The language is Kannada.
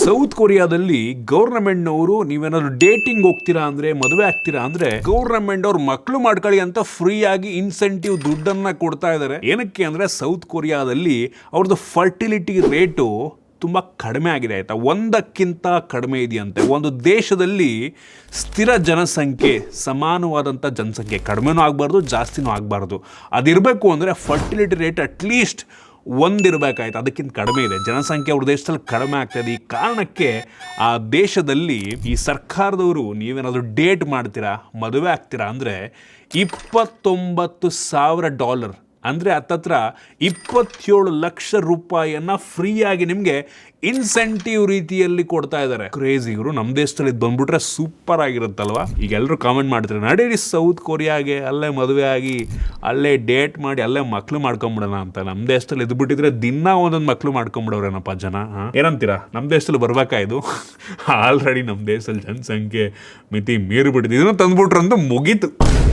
ಸೌತ್ ಕೊರಿಯಾದಲ್ಲಿ ಗೌರ್ನಮೆಂಟ್ನವರು ನೀವೇನಾದ್ರು ಡೇಟಿಂಗ್ ಹೋಗ್ತೀರಾ ಅಂದ್ರೆ ಮದುವೆ ಆಗ್ತೀರಾ ಅಂದ್ರೆ ಗೌರ್ನಮೆಂಟ್ ಅವ್ರು ಮಕ್ಕಳು ಮಾಡ್ಕೊಳ್ಳಿ ಅಂತ ಫ್ರೀ ಆಗಿ ಇನ್ಸೆಂಟಿವ್ ದುಡ್ಡನ್ನ ಕೊಡ್ತಾ ಇದ್ದಾರೆ. ಏನಕ್ಕೆ ಅಂದ್ರೆ ಸೌತ್ ಕೊರಿಯಾದಲ್ಲಿ ಅವ್ರದ್ದು ಫರ್ಟಿಲಿಟಿ ರೇಟು ತುಂಬ ಕಡಿಮೆ ಆಗಿದೆ ಆಯಿತಾ, ಒಂದಕ್ಕಿಂತ ಕಡಿಮೆ ಇದೆಯಂತೆ. ಒಂದು ದೇಶದಲ್ಲಿ ಸ್ಥಿರ ಜನಸಂಖ್ಯೆ ಸಮಾನವಾದಂಥ ಜನಸಂಖ್ಯೆ ಕಡಿಮೆನೂ ಆಗಬಾರ್ದು ಜಾಸ್ತಿನೂ ಆಗಬಾರ್ದು. ಅದಿರಬೇಕು ಅಂದರೆ ಫರ್ಟಿಲಿಟಿ ರೇಟ್ ಅಟ್ಲೀಸ್ಟ್ ಒಂದಿರಬೇಕಾಯ್ತು, ಅದಕ್ಕಿಂತ ಕಡಿಮೆ ಇದೆ. ಜನಸಂಖ್ಯೆ ಅವ್ರ ದೇಶದಲ್ಲಿ ಕಡಿಮೆ ಆಗ್ತಾಯಿದೆ. ಈ ಕಾರಣಕ್ಕೆ ಆ ದೇಶದಲ್ಲಿ ಈ ಸರ್ಕಾರದವರು ನೀವೇನಾದರೂ ಡೇಟ್ ಮಾಡ್ತೀರಾ ಮದುವೆ ಆಗ್ತೀರಾ ಅಂದರೆ $29,000 ಅಂದರೆ ಹತ್ತತ್ರ 27 ಲಕ್ಷ ರೂಪಾಯಿಯನ್ನು ಫ್ರೀಯಾಗಿ ನಿಮಗೆ ಇನ್ಸೆಂಟಿವ್ ರೀತಿಯಲ್ಲಿ ಕೊಡ್ತಾ ಇದ್ದಾರೆ. ಕ್ರೇಜಿ ಇವರು. ನಮ್ಮ ದೇಶದಲ್ಲಿ ಇದು ಬಂದ್ಬಿಟ್ರೆ ಸೂಪರ್ ಆಗಿರುತ್ತಲ್ವ. ಈಗ ಎಲ್ಲರೂ ಕಾಮೆಂಟ್ ಮಾಡ್ತಾರೆ, ನಡೀರಿ ಸೌತ್ ಕೊರಿಯಾಗೆ, ಅಲ್ಲೇ ಮದುವೆ ಆಗಿ ಅಲ್ಲೇ ಡೇಟ್ ಮಾಡಿ ಅಲ್ಲೇ ಮಕ್ಳು ಮಾಡ್ಕೊಂಬಿಡೋಣ ಅಂತ. ನಮ್ಮ ದೇಶದಲ್ಲಿ ಇದು ಬಿಟ್ಟಿದ್ರೆ ದಿನ ಒಂದೊಂದು ಮಕ್ಳು ಮಾಡ್ಕೊಂಬಿಡೋರೇನಪ್ಪ ಜನ. ಏನಂತೀರಾ? ನಮ್ಮ ದೇಶದಲ್ಲಿ ಬರ್ಬೇಕಾಯ್ತು. ಆಲ್ರೆಡಿ ನಮ್ಮ ದೇಶದಲ್ಲಿ ಜನಸಂಖ್ಯೆ ಮಿತಿ ಮೀರಿ ಬಿಟ್ಟಿದ್ದು. ಇದನ್ನು ತಂದ್ಬಿಟ್ರಂತೂ ಮುಗೀತು.